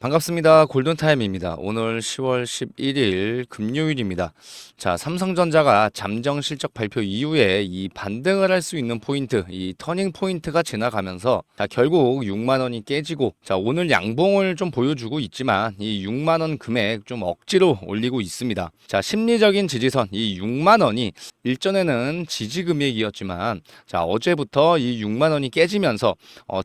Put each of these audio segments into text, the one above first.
반갑습니다. 골든타임입니다. 오늘 10월 11일 금요일입니다. 자, 삼성전자가 잠정 실적 발표 이후에 이 반등을 할 수 있는 포인트, 이 터닝 포인트가 지나가면서 자, 결국 6만 원이 깨지고 자, 오늘 양봉을 좀 보여주고 있지만 이 6만 원 금액 좀 억지로 올리고 있습니다. 자, 심리적인 지지선 이 6만 원이 일전에는 지지 금액이었지만 자, 어제부터 이 6만 원이 깨지면서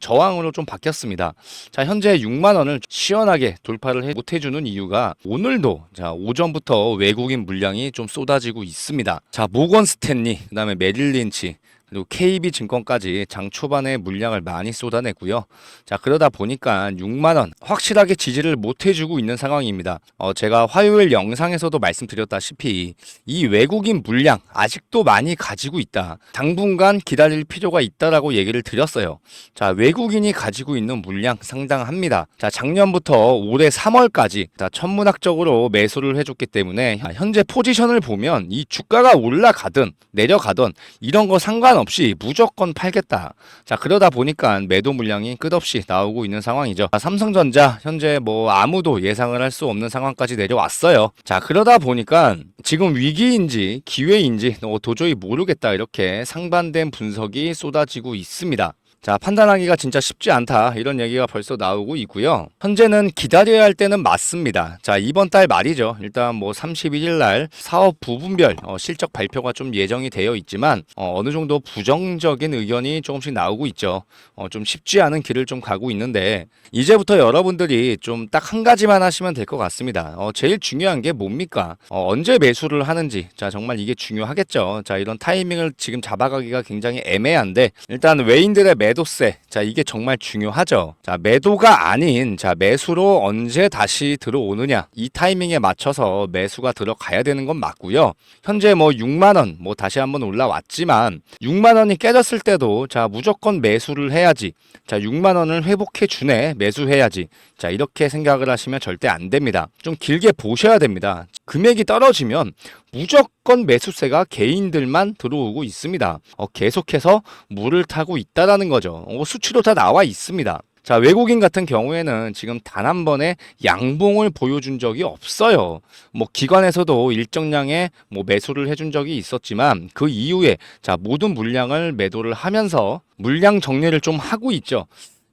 저항으로 좀 바뀌었습니다. 자, 현재 6만 원을 시원하게 돌파를 못 해주는 이유가 오늘도 자, 오전부터 외국인 물량이 좀 쏟아지고 있습니다. 자, 모건 스탠리, 그다음에 메릴 린치, 그리고 KB증권까지 장 초반에 물량을 많이 쏟아냈고요. 자, 그러다 보니까 6만 원 확실하게 지지를 못 해주고 있는 상황입니다. 제가 화요일 영상에서도 말씀드렸다시피 이 외국인 물량 아직도 많이 가지고 있다. 당분간 기다릴 필요가 있다라고 얘기를 드렸어요. 자, 외국인이 가지고 있는 물량 상당합니다. 자, 작년부터 올해 3월까지 천문학적으로 매수를 해줬기 때문에 현재 포지션을 보면 이 주가가 올라가든 내려가든 이런 거 상관없이 무조건 팔겠다. 자, 그러다 보니까 매도 물량이 끝없이 나오고 있는 상황이죠. 자, 삼성전자 현재 뭐 아무도 예상을 할 수 없는 상황까지 내려왔어요. 자, 그러다 보니까 지금 위기인지 기회인지 도저히 모르겠다, 이렇게 상반된 분석이 쏟아지고 있습니다. 자, 판단하기가 진짜 쉽지 않다, 이런 얘기가 벌써 나오고 있고요. 현재는 기다려야 할 때는 맞습니다. 자, 이번 달 말이죠. 일단 뭐 31일 날 사업 부분별 실적 발표가 좀 예정이 되어 있지만 어느 정도 부정적인 의견이 조금씩 나오고 있죠. 좀 쉽지 않은 길을 좀 가고 있는데 이제부터 여러분들이 좀 딱 한 가지만 하시면 될 것 같습니다. 제일 중요한 게 뭡니까? 언제 매수를 하는지. 자, 정말 이게 중요하겠죠. 자, 이런 타이밍을 지금 잡아가기가 굉장히 애매한데 일단 외인들의 매도세, 자, 이게 정말 중요하죠. 자, 매도가 아닌 자, 매수로 언제 다시 들어오느냐, 이 타이밍에 맞춰서 매수가 들어가야 되는 건 맞고요. 현재 뭐 6만 원 뭐 다시 한번 올라왔지만 6만 원이 깨졌을 때도 자, 무조건 매수를 해야지. 자, 6만 원을 회복해 주네, 매수해야지. 자, 이렇게 생각을 하시면 절대 안 됩니다. 좀 길게 보셔야 됩니다. 금액이 떨어지면 무조건 매수세가 개인들만 들어오고 있습니다. 계속해서 물을 타고 있다라는 거죠. 수치로 다 나와 있습니다. 자, 외국인 같은 경우에는 지금 단 한 번의 양봉을 보여준 적이 없어요. 뭐 기관에서도 일정량의 뭐 매수를 해준 적이 있었지만 그 이후에 자, 모든 물량을 매도를 하면서 물량 정리를 좀 하고 있죠.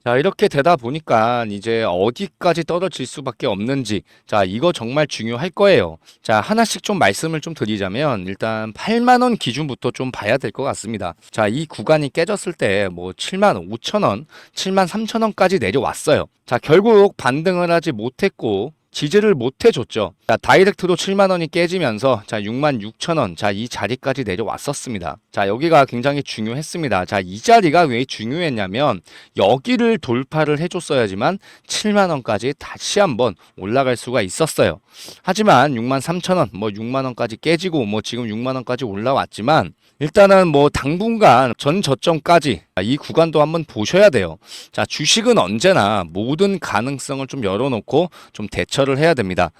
자, 이렇게 되다 보니까 이제 어디까지 떨어질 수밖에 없는지, 자, 이거 정말 중요할 거예요. 자, 하나씩 좀 말씀을 좀 드리자면 일단 8만 원 기준부터 좀 봐야 될 것 같습니다. 자, 이 구간이 깨졌을 때 뭐 7만 5천 원, 7만 3천 원까지 내려왔어요. 자, 결국 반등을 하지 못했고 지지를 못 해줬죠. 자, 다이렉트로 7만 원이 깨지면서 자, 6만 6천 원, 자, 이 자리까지 내려왔었습니다. 자, 여기가 굉장히 중요했습니다. 자, 이 자리가 왜 중요했냐면 여기를 돌파를 해줬어야지만 7만 원까지 다시 한번 올라갈 수가 있었어요. 하지만 6만 3천 원, 뭐 6만 원까지 깨지고 뭐 지금 6만 원까지 올라왔지만 일단은 뭐 당분간 전 저점까지 이 구간도 한번 보셔야 돼요. 자, 주식은 언제나 모든 가능성을 좀 열어놓고 좀 대처를 해야 됩니다.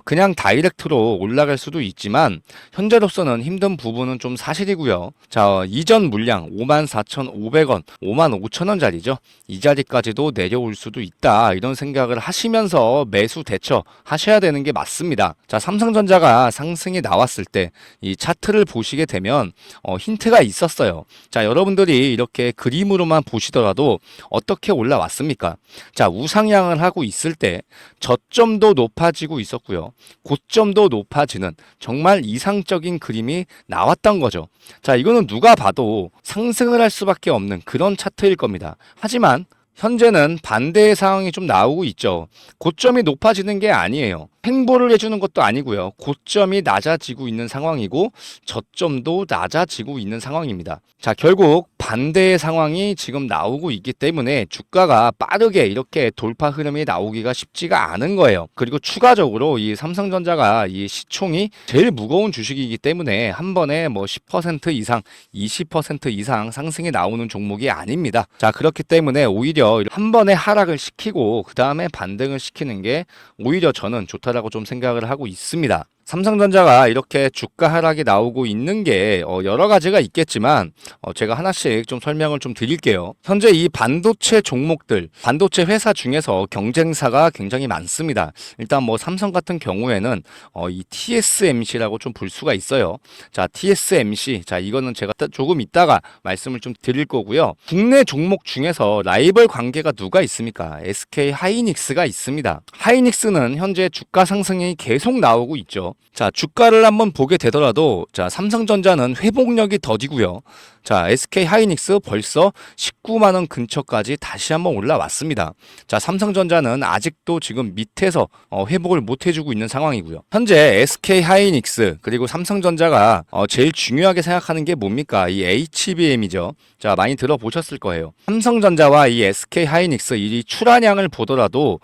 그냥 다이렉트로 올라갈 수도 있지만 현재로서는 힘든 부분은 좀 사실이고요. 자, 이전 물량 54,500원, 55,000원짜리죠. 이 자리까지도 내려올 수도 있다, 이런 생각을 하시면서 매수 대처 하셔야 되는 게 맞습니다. 자, 삼성전자가 상승이 나왔을 때 이 차트를 보시게 되면 힌트가 있었어요. 자, 여러분들이 이렇게 그림으로만 보시더라도 어떻게 올라왔습니까? 자, 우상향을 하고 있을 때 저점도 높아지고 있었고요. 고점도 높아지는 정말 이상적인 그림이 나왔던 거죠. 자, 이거는 누가 봐도 상승을 할 수밖에 없는 그런 차트일 겁니다. 하지만 현재는 반대의 상황이 좀 나오고 있죠. 고점이 높아지는 게 아니에요. 횡보를 해주는 것도 아니고요. 고점이 낮아지고 있는 상황이고 저점도 낮아지고 있는 상황입니다. 자, 결국 반대의 상황이 지금 나오고 있기 때문에 주가가 빠르게 이렇게 돌파 흐름이 나오기가 쉽지가 않은 거예요. 그리고 추가적으로 이 삼성전자가 이 시총이 제일 무거운 주식이기 때문에 한 번에 뭐 10% 이상, 20% 이상 상승이 나오는 종목이 아닙니다. 자, 그렇기 때문에 오히려 한 번에 하락을 시키고 그 다음에 반등을 시키는 게 오히려 저는 좋다라고 좀 생각을 하고 있습니다. 삼성전자가 이렇게 주가 하락이 나오고 있는 게 여러 가지가 있겠지만 제가 하나씩 좀 설명을 좀 드릴게요. 현재 이 반도체 종목들, 반도체 회사 중에서 경쟁사가 굉장히 많습니다. 일단 뭐 삼성 같은 경우에는 이 TSMC라고 좀 볼 수가 있어요. 자, TSMC. 자, 이거는 제가 조금 이따가 말씀을 좀 드릴 거고요. 국내 종목 중에서 라이벌 관계가 누가 있습니까? SK 하이닉스가 있습니다. 하이닉스는 현재 주가 상승이 계속 나오고 있죠. 자, 주가를 한번 보게 되더라도 자, 삼성전자는 회복력이 더디고요. 자, SK 하이닉스 벌써 19만 원 근처까지 다시 한번 올라왔습니다. 자, 삼성전자는 아직도 지금 밑에서 회복을 못 해주고 있는 상황이고요. 현재 SK 하이닉스 그리고 삼성전자가 제일 중요하게 생각하는 게 뭡니까? 이 HBM이죠. 자, 많이 들어보셨을 거예요. 삼성전자와 이 SK 하이닉스 이 출하량을 보더라도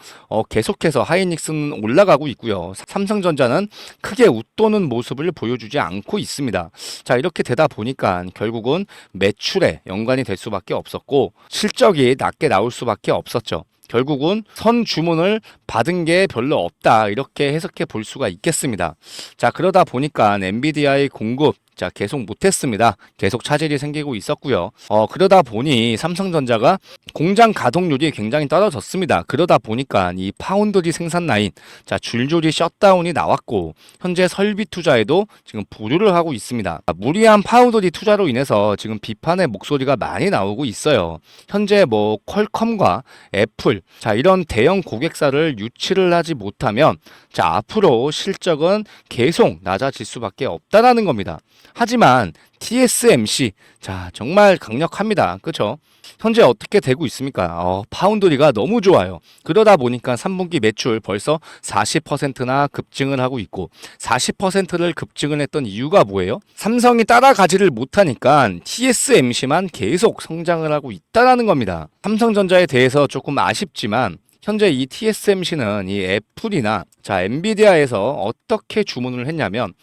계속해서 하이닉스는 올라가고 있고요. 삼성전자는 크게 웃도는 모습을 보여주지 않고 있습니다. 자, 이렇게 되다 보니까 결국은 매출에 연관이 될 수밖에 없었고 실적이 낮게 나올 수밖에 없었죠. 결국은 선 주문을 받은 게 별로 없다 이렇게 해석해 볼 수가 있겠습니다. 자, 그러다 보니까 엔비디아의 공급 자, 계속 못했습니다. 계속 차질이 생기고 있었고요. 그러다 보니 삼성전자가 공장 가동률이 굉장히 떨어졌습니다. 그러다 보니까 이 파운드리 생산 라인, 자, 줄줄이 셧다운이 나왔고, 현재 설비 투자에도 지금 보류를 하고 있습니다. 무리한 파운드리 투자로 인해서 지금 비판의 목소리가 많이 나오고 있어요. 현재 뭐 퀄컴과 애플, 자, 이런 대형 고객사를 유치를 하지 못하면, 자, 앞으로 실적은 계속 낮아질 수밖에 없다라는 겁니다. 하지만 TSMC 자 정말 강력합니다. 그렇죠? 현재 어떻게 되고 있습니까? 파운드리가 너무 좋아요. 그러다 보니까 3분기 매출 벌써 40%나 급증을 하고 있고 40%를 급증을 했던 이유가 뭐예요? 삼성이 따라가지를 못하니까 TSMC만 계속 성장을 하고 있다는 겁니다. 삼성전자에 대해서 조금 아쉽지만 현재 이 TSMC는 이 애플이나 자 엔비디아에서 어떻게 주문을 했냐면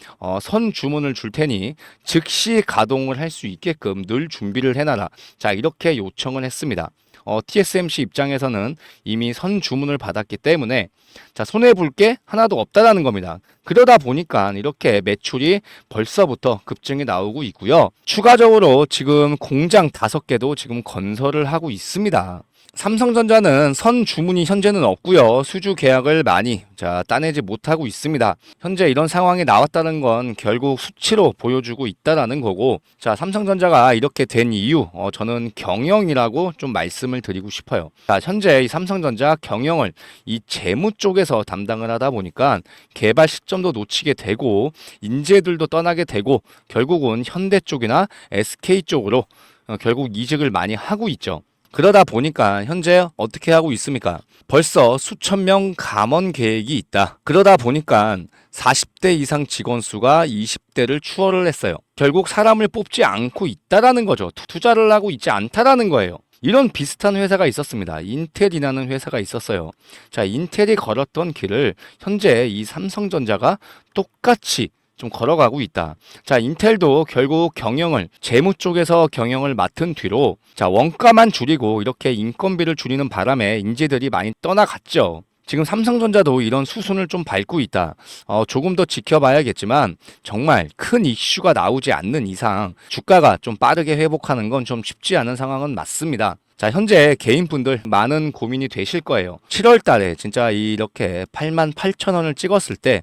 선 주문을 줄 테니 즉시 가동을 할 수 있게끔 늘 준비를 해놔라. 자 이렇게 요청을 했습니다. TSMC 입장에서는 이미 선 주문을 받았기 때문에 자 손해 볼 게 하나도 없다라는 겁니다. 그러다 보니까 이렇게 매출이 벌써부터 급증이 나오고 있고요. 추가적으로 지금 공장 5개도 지금 건설을 하고 있습니다. 삼성전자는 선 주문이 현재는 없고요. 수주 계약을 많이 따내지 못하고 있습니다. 현재 이런 상황이 나왔다는 건 결국 수치로 보여주고 있다라는 거고 자 삼성전자가 이렇게 된 이유 저는 경영이라고 좀 말씀을 드리고 싶어요. 자 현재 이 삼성전자 경영을 이 재무 쪽에서 담당을 하다 보니까 개발 시점도 놓치게 되고 인재들도 떠나게 되고 결국은 현대 쪽이나 SK 쪽으로 결국 이직을 많이 하고 있죠. 그러다 보니까 현재 어떻게 하고 있습니까? 벌써 수천 명 감원 계획이 있다. 그러다 보니까 40대 이상 직원 수가 20대를 추월을 했어요. 결국 사람을 뽑지 않고 있다라는 거죠. 투자를 하고 있지 않다라는 거예요. 이런 비슷한 회사가 있었습니다. 인텔이라는 회사가 있었어요. 자, 인텔이 걸었던 길을 현재 이 삼성전자가 똑같이 좀 걸어가고 있다. 자, 인텔도 결국 경영을 재무 쪽에서 경영을 맡은 뒤로 자, 원가만 줄이고 이렇게 인건비를 줄이는 바람에 인재들이 많이 떠나갔죠. 지금 삼성전자도 이런 수순을 좀 밟고 있다. 조금 더 지켜봐야겠지만 정말 큰 이슈가 나오지 않는 이상 주가가 좀 빠르게 회복하는 건 좀 쉽지 않은 상황은 맞습니다. 자, 현재 개인분들 많은 고민이 되실 거예요. 7월 달에 진짜 이렇게 88,000원을 찍었을 때,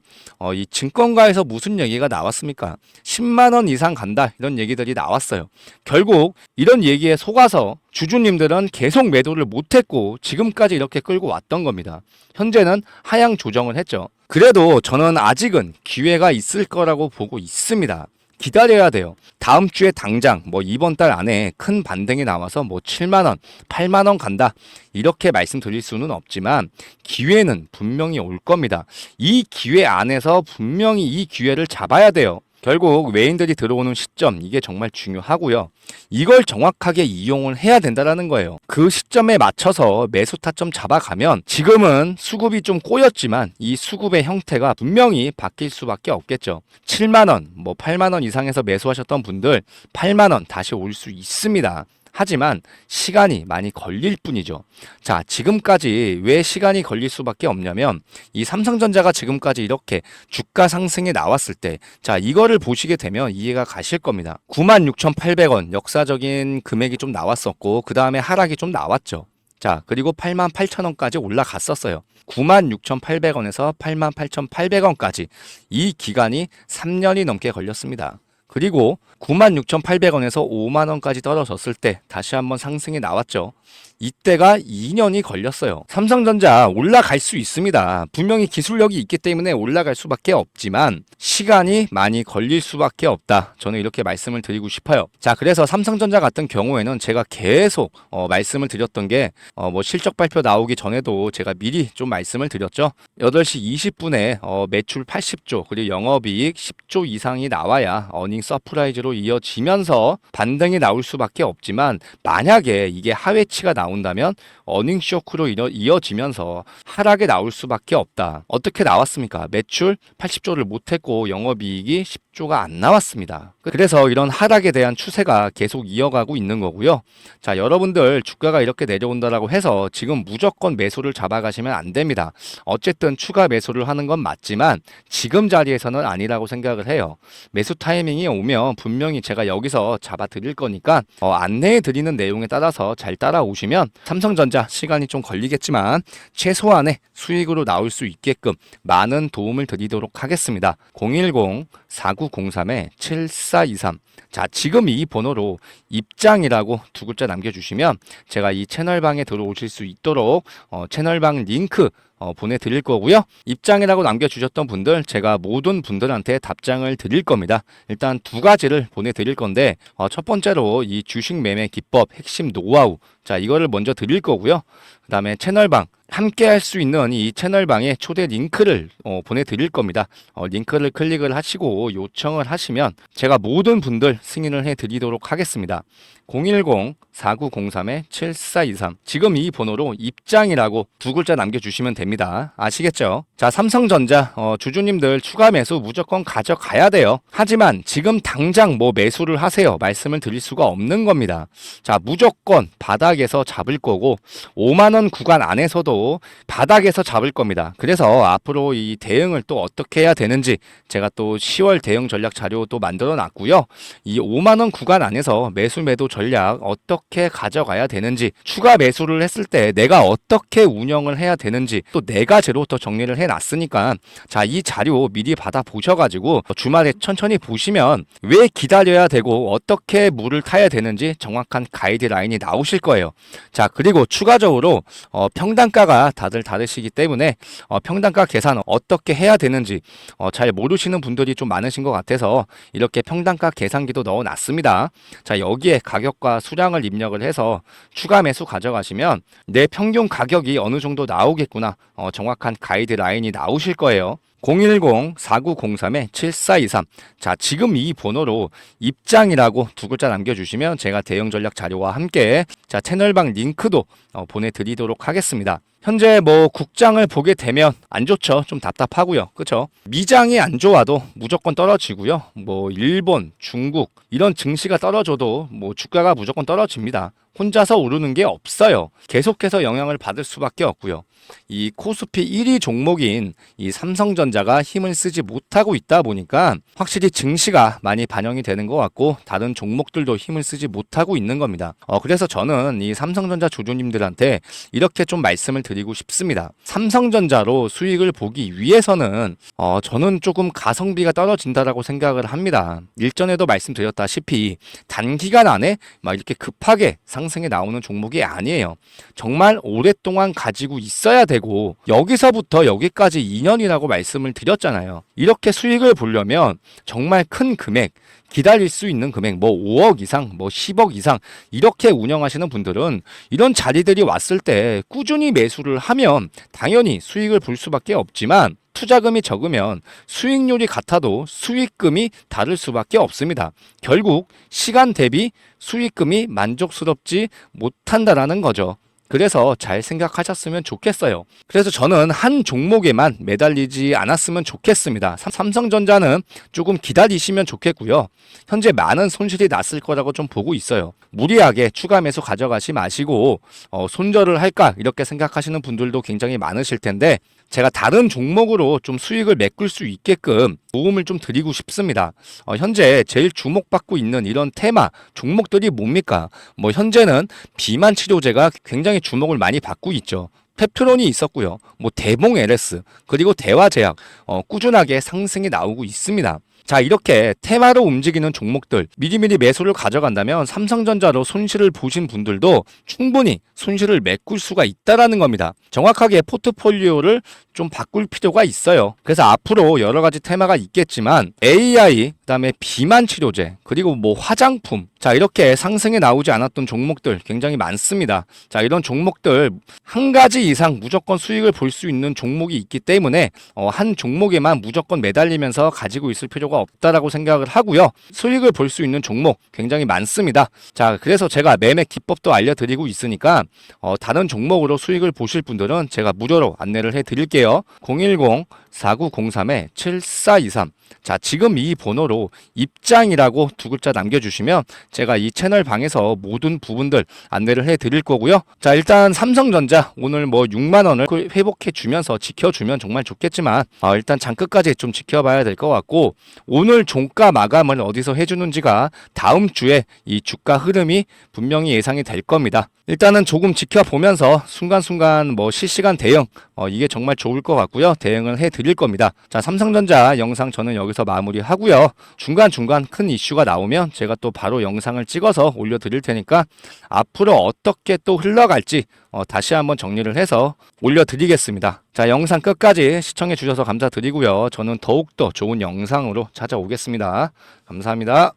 이 증권가에서 무슨 얘기가 나왔습니까? 10만원 이상 간다. 이런 얘기들이 나왔어요. 결국 이런 얘기에 속아서 주주님들은 계속 매도를 못했고 지금까지 이렇게 끌고 왔던 겁니다. 현재는 하향 조정을 했죠. 그래도 저는 아직은 기회가 있을 거라고 보고 있습니다. 기다려야 돼요. 다음 주에 당장 이번 달 안에 큰 반등이 나와서 7만 원, 8만 원 간다. 이렇게 말씀드릴 수는 없지만 기회는 분명히 올 겁니다. 이 기회 안에서 분명히 이 기회를 잡아야 돼요. 결국 외인들이 들어오는 시점 이게 정말 중요하고요. 이걸 정확하게 이용을 해야 된다는 거예요. 그 시점에 맞춰서 매수 타점 잡아가면 지금은 수급이 좀 꼬였지만 이 수급의 형태가 분명히 바뀔 수밖에 없겠죠. 7만 원, 8만 원 이상에서 매수하셨던 분들 8만 원 다시 올 수 있습니다. 하지만 시간이 많이 걸릴 뿐이죠. 자, 지금까지 왜 시간이 걸릴 수밖에 없냐면 이 삼성전자가 지금까지 이렇게 주가 상승에 나왔을 때, 자, 이거를 보시게 되면 이해가 가실 겁니다. 96,800원 역사적인 금액이 좀 나왔었고 그 다음에 하락이 좀 나왔죠. 자, 그리고 88,000원까지 올라갔었어요. 96,800원에서 88,800원까지 이 기간이 3년이 넘게 걸렸습니다. 그리고 96,800원에서 5만원까지 떨어졌을 때 다시 한번 상승이 나왔죠. 이때가 2년이 걸렸어요. 삼성전자 올라갈 수 있습니다. 분명히 기술력이 있기 때문에 올라갈 수밖에 없지만 시간이 많이 걸릴 수밖에 없다. 저는 이렇게 말씀을 드리고 싶어요. 자, 그래서 삼성전자 같은 경우에는 제가 계속 말씀을 드렸던 게 실적 발표 나오기 전에도 제가 미리 좀 말씀을 드렸죠. 8시 20분에 매출 80조 그리고 영업이익 10조 이상이 나와야 어닝 서프라이즈로 이어지면서 반등이 나올 수밖에 없지만 만약에 이게 하회치가 나온다면 어닝 쇼크로 이어지면서 하락에 나올 수밖에 없다. 어떻게 나왔습니까? 매출 80조를 못했고 영업이익이 10조가 안 나왔습니다. 그래서 이런 하락에 대한 추세가 계속 이어가고 있는 거고요. 자, 여러분들 주가가 이렇게 내려온다라고 해서 지금 무조건 매수를 잡아가시면 안 됩니다. 어쨌든 추가 매수를 하는 건 맞지만 지금 자리에서는 아니라고 생각을 해요. 매수 타이밍이 오면 분명히 제가 여기서 잡아 드릴 거니까 안내해 드리는 내용에 따라서 잘 따라오시면 삼성전자 시간이 좀 걸리겠지만 최소한의 수익으로 나올 수 있게끔 많은 도움을 드리도록 하겠습니다. 010-4903-7423 자, 지금 이 번호로 입장이라고 두 글자 남겨주시면 제가 이 채널방에 들어오실 수 있도록 채널방 링크 보내드릴 거고요. 입장이라고 남겨주셨던 분들 제가 모든 분들한테 답장을 드릴 겁니다. 일단 두 가지를 보내드릴 건데 첫 번째로 이 주식 매매 기법 핵심 노하우 자, 이거를 먼저 드릴 거고요. 그 다음에 채널방 함께 할 수 있는 이 채널방에 초대 링크를 보내드릴 겁니다. 링크를 클릭을 하시고 요청을 하시면 제가 모든 분들 승인을 해드리도록 하겠습니다. 010-4903-7423 지금 이 번호로 입장이라고 두 글자 남겨주시면 됩니다. 아시겠죠? 자, 삼성전자 주주님들 추가 매수 무조건 가져가야 돼요. 하지만 지금 당장 뭐 매수를 하세요 말씀을 드릴 수가 없는 겁니다. 자, 무조건 바닥에서 잡을 거고 5만원 구간 안에서도 바닥에서 잡을 겁니다. 그래서 앞으로 이 대응을 또 어떻게 해야 되는지 제가 또 10월 대응 전략 자료 또 만들어 놨고요. 이 5만원 구간 안에서 매수 매도 전략 어떻게 가져가야 되는지 추가 매수를 했을 때 내가 어떻게 운영을 해야 되는지 또 네 가지로 또 정리를 해 놨으니까 자, 이 자료 미리 받아 보셔가지고 주말에 천천히 보시면 왜 기다려야 되고 어떻게 물을 타야 되는지 정확한 가이드라인이 나오실 거예요. 자, 그리고 추가적으로 평단가가 다들 다르시기 때문에 평단가 계산 어떻게 해야 되는지 잘 모르시는 분들이 좀 많으신 것 같아서 이렇게 평단가 계산기도 넣어 놨습니다. 자, 여기에 가격과 수량을 입력을 해서 추가 매수 가져가시면 내 평균 가격이 어느 정도 나오겠구나 정확한 가이드라인이 나오실 거예요. 010-4903-7423 자, 지금 이 번호로 입장이라고 두 글자 남겨주시면 제가 대응 전략 자료와 함께 자, 채널방 링크도 보내드리도록 하겠습니다. 현재 뭐 국장을 보게 되면 안 좋죠. 좀 답답하고요. 그렇죠? 미장이 안 좋아도 무조건 떨어지고요. 뭐 일본, 중국 이런 증시가 떨어져도 뭐 주가가 무조건 떨어집니다. 혼자서 오르는 게 없어요. 계속해서 영향을 받을 수밖에 없고요. 이 코스피 1위 종목인 이 삼성전자가 힘을 쓰지 못하고 있다 보니까 확실히 증시가 많이 반영이 되는 것 같고 다른 종목들도 힘을 쓰지 못하고 있는 겁니다. 그래서 저는 이 삼성전자 주주님들한테 이렇게 좀 말씀을 드리고 싶습니다. 삼성전자로 수익을 보기 위해서는 저는 조금 가성비가 떨어진다라고 생각을 합니다. 일전에도 말씀드렸다시피 단기간 안에 막 이렇게 급하게 상승에 나오는 종목이 아니에요. 정말 오랫동안 가지고 있어야 되고 여기서부터 여기까지 2년이라고 말씀을 드렸잖아요. 이렇게 수익을 보려면 정말 큰 금액 기다릴 수 있는 금액 뭐 5억 이상 뭐 10억 이상 이렇게 운영하시는 분들은 이런 자리들이 왔을 때 꾸준히 매수를 하면 당연히 수익을 볼 수밖에 없지만 투자금이 적으면 수익률이 같아도 수익금이 다를 수밖에 없습니다. 결국 시간 대비 수익금이 만족스럽지 못한다라는 거죠. 그래서 잘 생각하셨으면 좋겠어요. 그래서 저는 한 종목에만 매달리지 않았으면 좋겠습니다. 삼성전자는 조금 기다리시면 좋겠고요. 현재 많은 손실이 났을 거라고 좀 보고 있어요. 무리하게 추가 매수 가져가지 마시고 손절을 할까 이렇게 생각하시는 분들도 굉장히 많으실 텐데 제가 다른 종목으로 좀 수익을 메꿀 수 있게끔 도움을 좀 드리고 싶습니다. 현재 제일 주목받고 있는 이런 테마 종목들이 뭡니까? 뭐 현재는 비만 치료제가 굉장히 주목을 많이 받고 있죠. 펩트론이 있었고요. 뭐 대봉 LS 그리고 대화제약 꾸준하게 상승이 나오고 있습니다. 자, 이렇게 테마로 움직이는 종목들 미리미리 매수를 가져간다면 삼성전자로 손실을 보신 분들도 충분히 손실을 메꿀 수가 있다라는 겁니다. 정확하게 포트폴리오를 좀 바꿀 필요가 있어요. 그래서 앞으로 여러 가지 테마가 있겠지만 AI, 그다음에 비만 치료제, 그리고 뭐 화장품, 자 이렇게 상승에 나오지 않았던 종목들 굉장히 많습니다. 자 이런 종목들 한 가지 이상 무조건 수익을 볼 수 있는 종목이 있기 때문에 한 종목에만 무조건 매달리면서 가지고 있을 필요가 없다라고 생각을 하고요. 수익을 볼 수 있는 종목 굉장히 많습니다. 자 그래서 제가 매매 기법도 알려드리고 있으니까 다른 종목으로 수익을 보실 분들은 제가 무료로 안내를 해드릴게요. 010-4903-7423 자 지금 이 번호로 입장이라고 두 글자 남겨주시면 제가 이 채널 방에서 모든 부분들 안내를 해드릴 거고요. 자 일단 삼성전자 오늘 뭐 6만원을 회복해 주면서 지켜주면 정말 좋겠지만 일단 장끝까지 좀 지켜봐야 될 것 같고 오늘 종가 마감을 어디서 해주는지가 다음 주에 이 주가 흐름이 분명히 예상이 될 겁니다. 일단은 조금 지켜보면서 순간순간 뭐 실시간 대응 이게 정말 좋을 것 같고요. 대응을 해드릴 겁니다. 자 삼성전자 영상 저는 여기서 마무리하고요. 중간중간 큰 이슈가 나오면 제가 또 바로 영상을 찍어서 올려드릴 테니까 앞으로 어떻게 또 흘러갈지 다시 한번 정리를 해서 올려드리겠습니다. 자 영상 끝까지 시청해 주셔서 감사드리고요. 저는 더욱더 좋은 영상으로 찾아오겠습니다. 감사합니다.